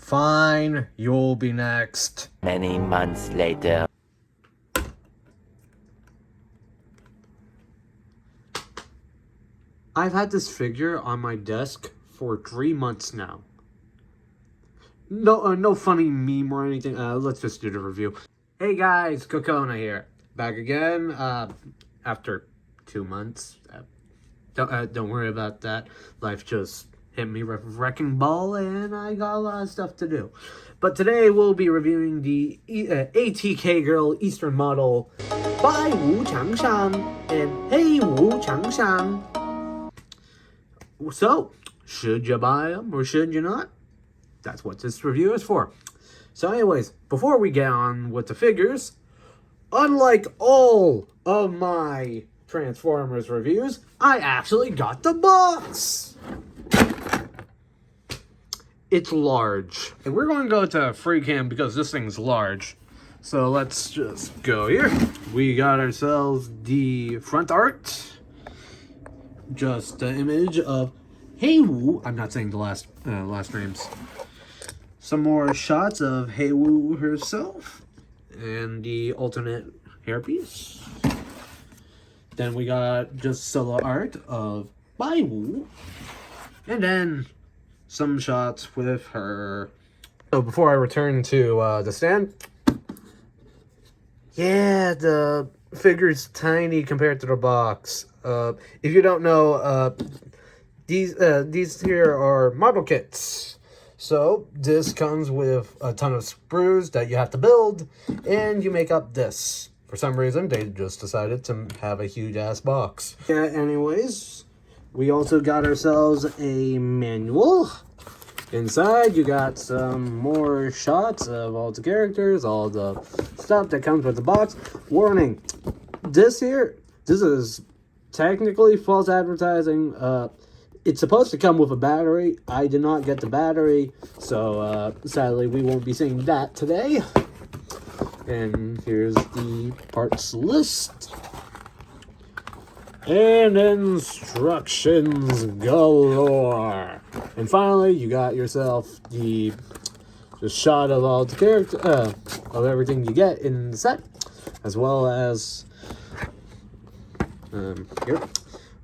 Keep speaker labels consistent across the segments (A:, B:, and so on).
A: Fine, you'll be next.
B: Many months later.
A: I've had this figure on my desk for 3 months now. No funny meme or anything. Let's just do the review. Hey guys, Kokona here. Back again, after 2 months. Don't worry about that. Life just hit me with a wrecking ball and I got a lot of stuff to do. But today we'll be reviewing the A.T.K girl Eastern model by Wuchang and Heibai Wuchang. So, should you buy them or should you not? That's what this review is for. So anyways, before we get on with the figures, unlike all of my Transformers reviews, I actually got the box! It's large. And we're going to go to free cam because this thing's large. So let's just go here. We got ourselves the front art. Just the image of Heiwu. I'm not saying the last names. Some more shots of Heiwu herself and the alternate hairpiece. Then we got just solo art of Baiwu, and then some shots with her. So before I return to the stand, yeah, the figure's tiny compared to the box. If you don't know, these here are model kits. So this comes with a ton of sprues that you have to build, and you make up this. For some reason, they just decided to have a huge-ass box. Yeah, anyways, we also got ourselves a manual. Inside, you got some more shots of all the characters, all the stuff that comes with the box. Warning, this is technically false advertising. It's supposed to come with a battery. I did not get the battery, so sadly we won't be seeing that today. And here's the parts list. And instructions galore. And finally, you got yourself the shot of all the character of everything you get in the set, as well as here,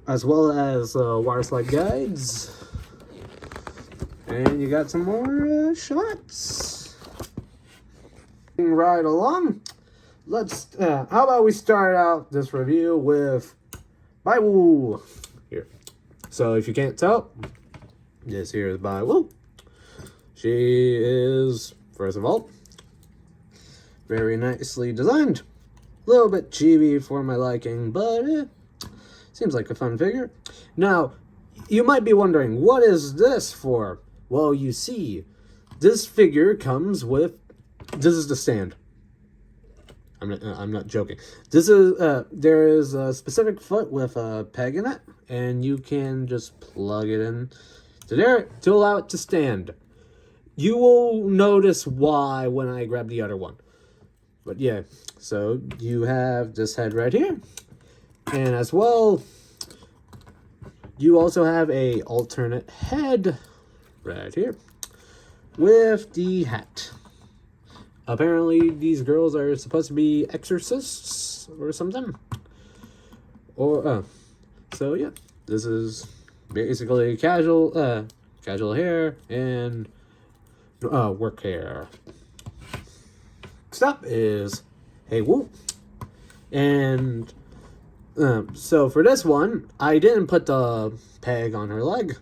A: as well as water slide guides. And you got some more shots. Right along. Let's how about we start out this review with Baiwu here. So if you can't tell, this here is Baiwu. She is, first of all, very nicely designed. A little bit chibi for my liking, but seems like a fun figure. Now, you might be wondering, what is this for? Well, you see, this figure comes with, this is the stand. I'm not joking. This is there is a specific foot with a peg in it, and you can just plug it in to there to allow it to stand. You will notice why when I grab the other one. But yeah, so you have this head right here, and as well, you also have a alternate head right here with the hat. Apparently, these girls are supposed to be exorcists or something. Or, so yeah, this is basically casual hair and work hair. Next up is Heiwu. And so for this one, I didn't put the peg on her leg.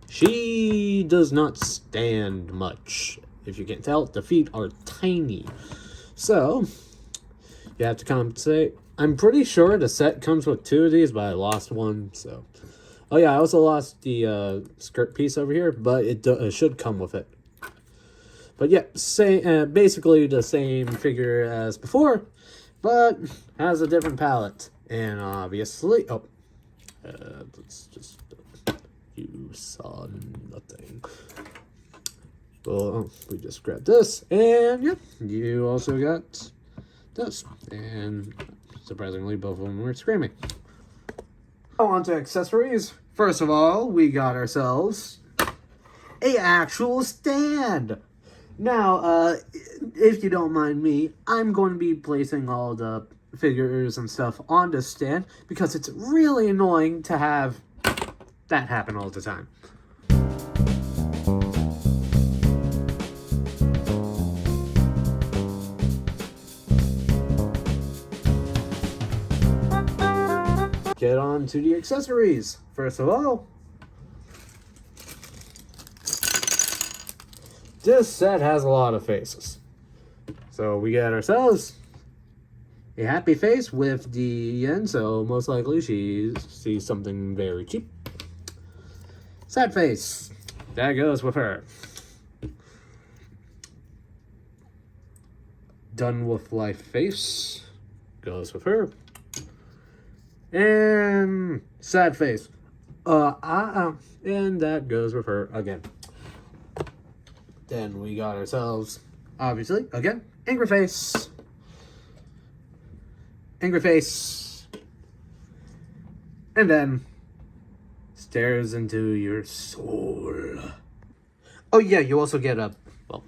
A: She does not stand much. If you can't tell, the feet are tiny. So, you have to compensate. I'm pretty sure the set comes with 2 of these, but I lost one, so. Oh yeah, I also lost the skirt piece over here, but it should come with it. But yeah, basically the same figure as before, but has a different palette. And obviously, let's just, you saw nothing. Well, we just grabbed this, and yeah, you also got this. And surprisingly, both of them were screaming. On to accessories. First of all, we got ourselves a actual stand. Now, if you don't mind me, I'm going to be placing all the figures and stuff on this stand because it's really annoying to have that happen all the time. Get on to the accessories. First of all, this set has a lot of faces. So we get ourselves a happy face with the yen, so most likely she sees something very cheap. Sad face. That goes with her. Done with life face. Goes with her. And sad face. And that goes with her again. Then we got ourselves, obviously, again, angry face. Angry face. And then stares into your soul. Oh yeah, you also get a, well,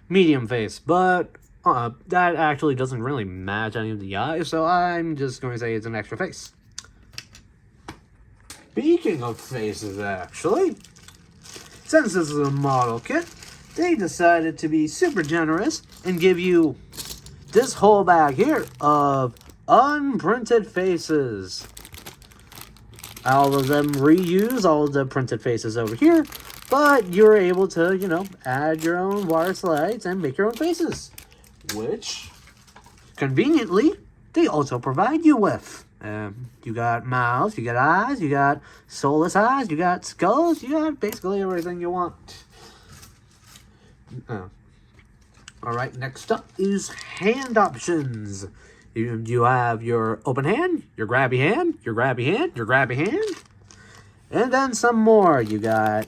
A: medium face, but that actually doesn't really match any of the eyes, so I'm just going to say it's an extra face. Speaking of faces, actually, since this is a model kit, they decided to be super generous and give you this whole bag here of unprinted faces. All of them reuse all of the printed faces over here, but you're able to, you know, add your own wire slides and make your own faces, which, conveniently, they also provide you with. You got mouths, you got eyes, you got soulless eyes, you got skulls, you got basically everything you want. Alright, next up is hand options. You have your open hand, your grabby hand, your grabby hand, your grabby hand, and then some more. You got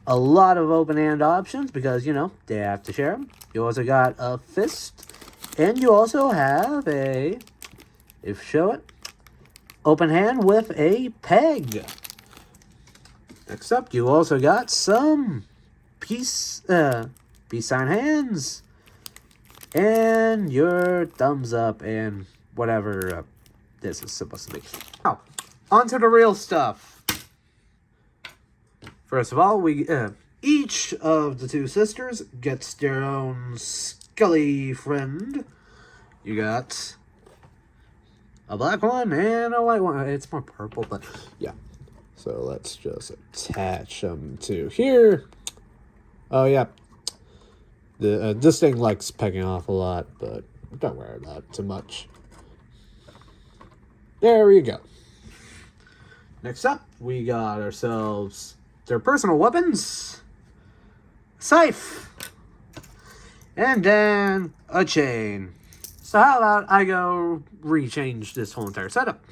A: a lot of open hand options because, you know, they have to share them. You also got a fist, and you also have a, if show it, open hand with a peg. Next up, you also got some peace sign hands, and your thumbs up, and whatever this is supposed to be. Now, on to the real stuff. First of all, we each of the two sisters gets their own Scully friend. You got a black one and a white one. It's more purple, but yeah. So let's just attach them to here. Oh yeah. This thing likes pegging off a lot, but don't worry about it too much. There we go. Next up, we got ourselves their personal weapons, scythe, and then a chain. So how about I go rechange this whole entire setup?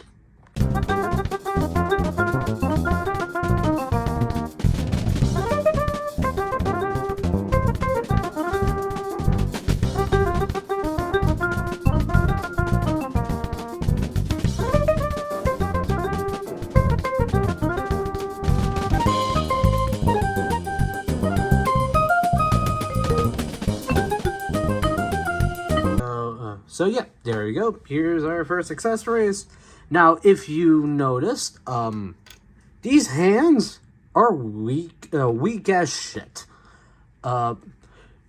A: So yeah, there you go. Here's our first accessories. Now, if you noticed, these hands are weak as shit.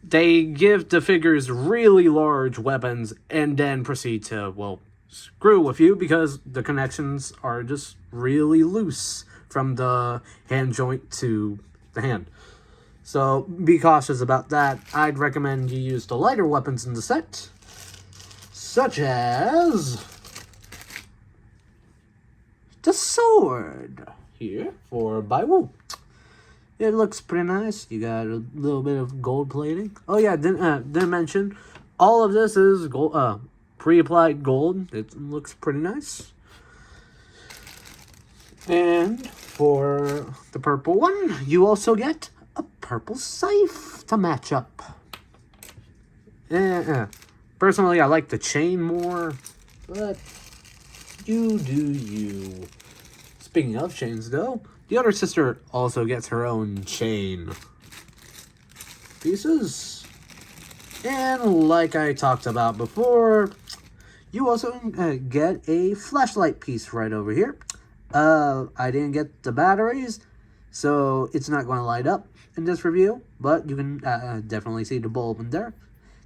A: They give the figures really large weapons and then proceed to, well, screw with you because the connections are just really loose from the hand joint to the hand. So be cautious about that. I'd recommend you use the lighter weapons in the set, such as the sword here for Heibai Wuchang. It looks pretty nice. You got a little bit of gold plating. Oh yeah, didn't mention all of this is gold, pre-applied gold. It looks pretty nice. And for the purple one, you also get a purple scythe to match up. Personally, I like the chain more, but you do you. Speaking of chains, though, The other sister also gets her own chain pieces. And like I talked about before, you also get a flashlight piece right over here. I didn't get the batteries, so it's not going to light up in this review, but you can definitely see the bulb in there.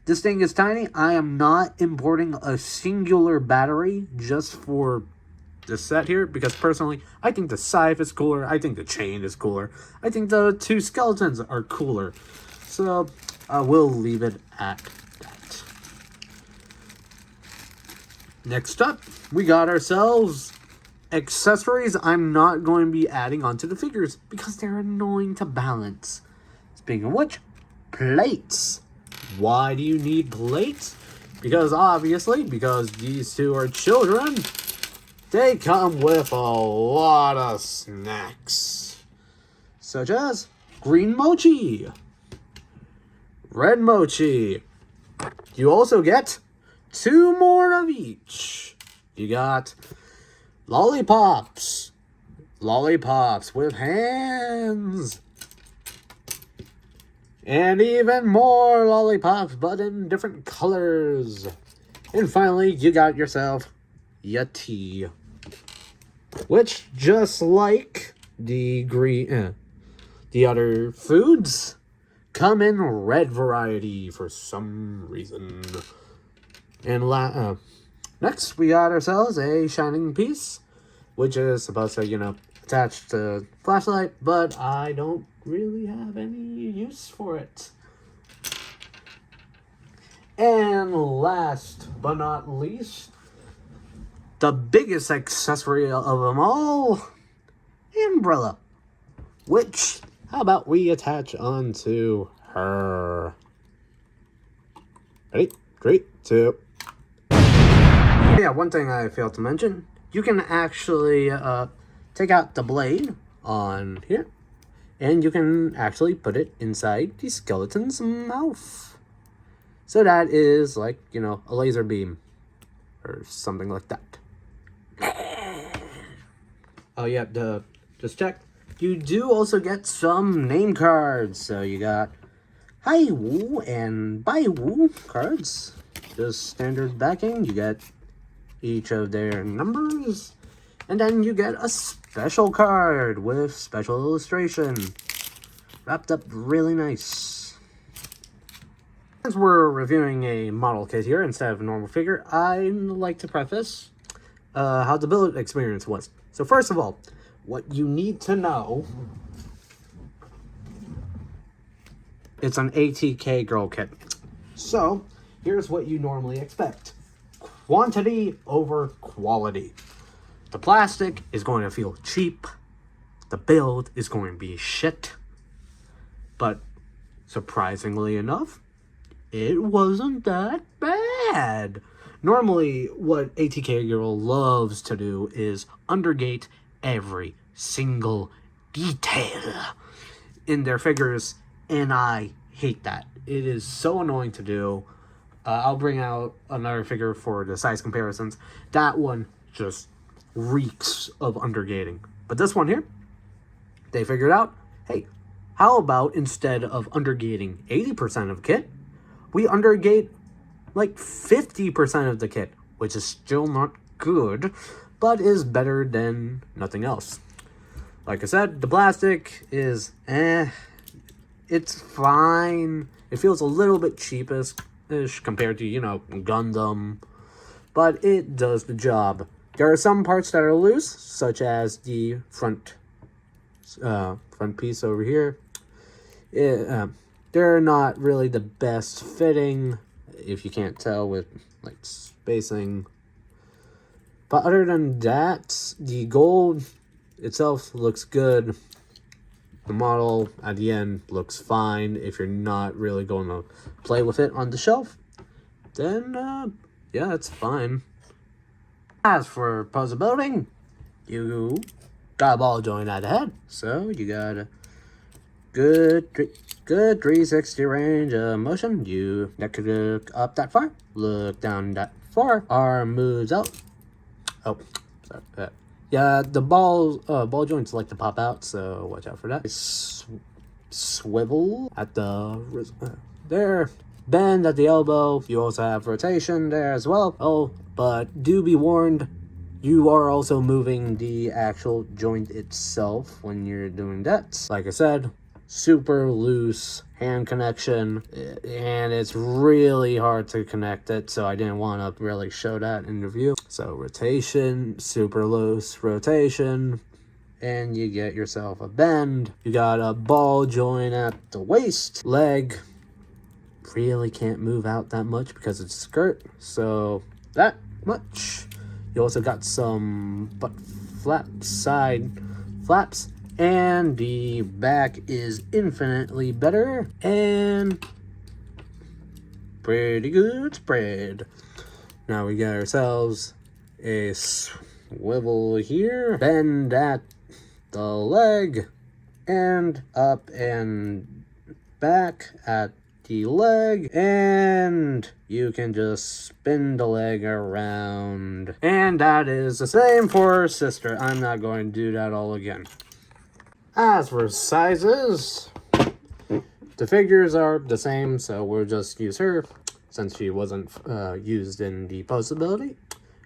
A: This thing is tiny. I am not importing a singular battery just for this set here, because personally, I think the scythe is cooler. I think the chain is cooler. I think the two skeletons are cooler. So I will leave it at that. Next up, we got ourselves accessories I'm not going to be adding onto the figures because they're annoying to balance. Speaking of which, plates. Why do you need plates? Because obviously, because these two are children, they come with a lot of snacks. Such as green mochi, red mochi. You also get 2 more of each. You got lollipops. Lollipops with hands. And even more lollipops, but in different colors. And finally, you got yourself your tea. Which, just like the other foods, come in red variety for some reason. And next, we got ourselves a shining piece, which is supposed to, attach to flashlight, but I don't really have any use for it. And last but not least, the biggest accessory of them all, umbrella. Which, how about we attach onto her? Ready? 3, 2. Yeah, one thing I failed to mention, you can actually take out the blade on here, and you can actually put it inside the skeleton's mouth. So that is like, a laser beam or something like that. Oh yeah, just check. You do also get some name cards. So you got Heibai and Wuchang cards. Just standard backing. You get each of their numbers. And then you get a special card with special illustration. Wrapped up really nice. Since we're reviewing a model kit here instead of a normal figure, I'd like to preface how the build experience was. So first of all, what you need to know, it's an A.T.K girl kit. So here's what you normally expect. Quantity over quality. The plastic is going to feel cheap. The build is going to be shit. But surprisingly enough, it wasn't that bad. Normally, what A.T.K Girl loves to do is undergate every single detail in their figures, and I hate that. It is so annoying to do. I'll bring out another figure for the size comparisons. That one just reeks of undergating. But this one here, they figured out, hey, how about instead of undergating 80% of the kit, we undergate like 50% of the kit, which is still not good, but is better than nothing else. Like I said, the plastic is it's fine. It feels a little bit cheapish compared to, Gundam, but it does the job. There are some parts that are loose, such as the front piece over here. They're not really the best fitting, if you can't tell with like spacing. But other than that, the gold itself looks good. The model at the end looks fine. If you're not really going to play with it on the shelf, then yeah, it's fine. As for puzzle building, you got a ball joint at the head, so you got a good 360 range of motion. You neck look up that far, look down that far. Arm moves out. Oh, sorry. Yeah, the ball joints like to pop out, so watch out for that. Swivel at the there, bend at the elbow. You also have rotation there as well. Oh, but do be warned, you are also moving the actual joint itself when you're doing that. Like I said, super loose hand connection, and it's really hard to connect it, so I didn't want to really show that in the review. So rotation, super loose rotation, and you get yourself a bend. You got a ball joint at the waist. Leg really can't move out that much because it's a skirt, so that much. You also got some butt flaps, side flaps, and the back is infinitely better and pretty good spread. Now we got ourselves a swivel here, bend at the leg, and up and back at the leg, and you can just spin the leg around. And that is the same for sister. I'm not going to do that all again. As for sizes, the figures are the same, so we'll just use her since she wasn't used in the possibility.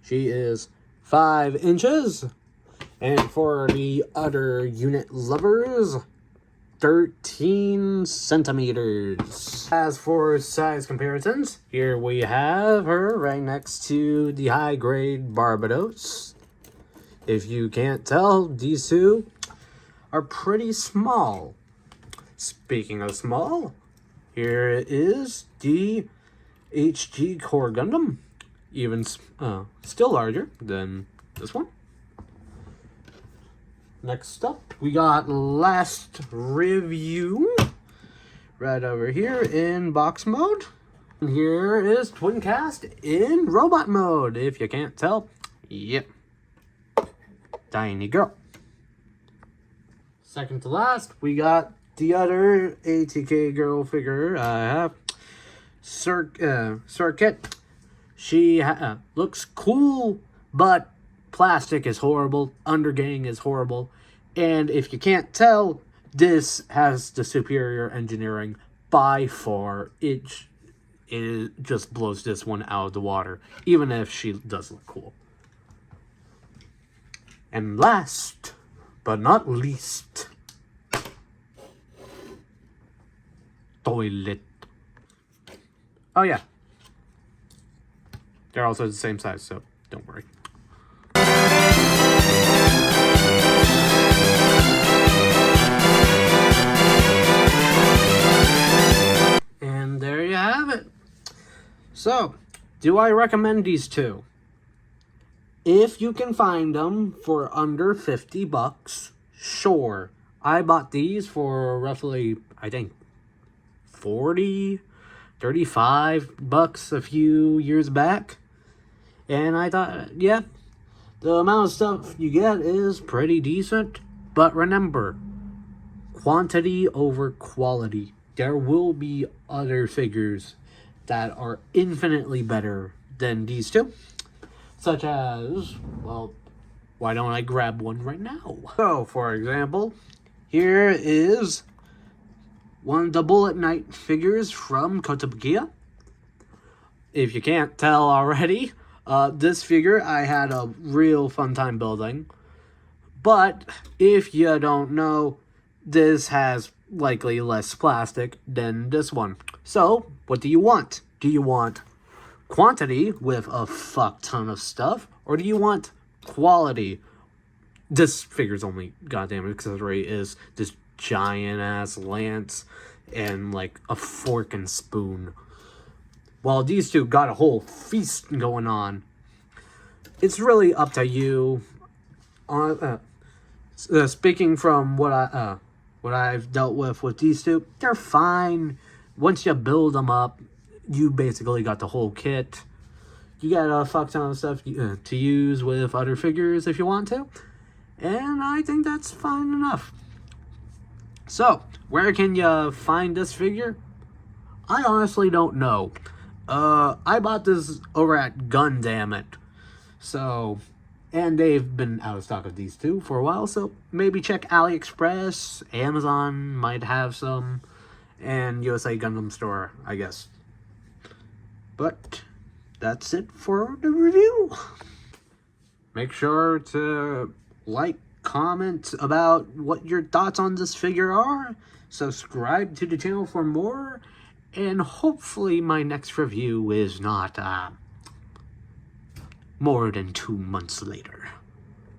A: She is 5 inches, and for the other unit lovers, 13 centimeters. As for size comparisons, here we have her right next to the high grade Barbados. If you can't tell, these two are pretty small. Speaking of small, here is the HG Core Gundam, even still larger than this one. Next up, we got last review right over here in box mode. And here is Twin Cast in robot mode. If you can't tell, yep, tiny girl. Second to last, we got the other A.T.K girl figure I have, Circuit. She looks cool, but plastic is horrible, undergang is horrible, and if you can't tell, this has the superior engineering by far. It just blows this one out of the water, even if she does look cool. And last but not least, toilet. Oh yeah, they're also the same size, so don't worry. And there you have it. So, do I recommend these two? If you can find them for under 50 bucks, sure. I bought these for roughly, I think, 40, 35 bucks a few years back. And I thought, yeah, the amount of stuff you get is pretty decent. But remember, quantity over quality. There will be other figures that are infinitely better than these two. Such as, well, why don't I grab one right now? So, for example, here is one of the Bullet Knight figures from Kotobukiya. If you can't tell already, this figure I had a real fun time building. But if you don't know, this has likely less plastic than this one. So, what do you want? Do you want quantity with a fuck ton of stuff, or do you want quality? This figure's only goddamn accessory is this giant ass lance and like a fork and spoon, while these two got a whole feast going on. It's really up to you. Speaking from what I've dealt with these two, they're fine. Once you build them up, you basically got the whole kit. You got a fuck ton of stuff to use with other figures if you want to. And I think that's fine enough. So, where can you find this figure? I honestly don't know. I bought this over at Gundam It. So, And they've been out of stock of these two for a while, so maybe check AliExpress. Amazon might have some, and USA Gundam Store, I guess. But that's it for the review. Make sure to like, comment about what your thoughts on this figure are. Subscribe to the channel for more. And hopefully my next review is not more than 2 months later.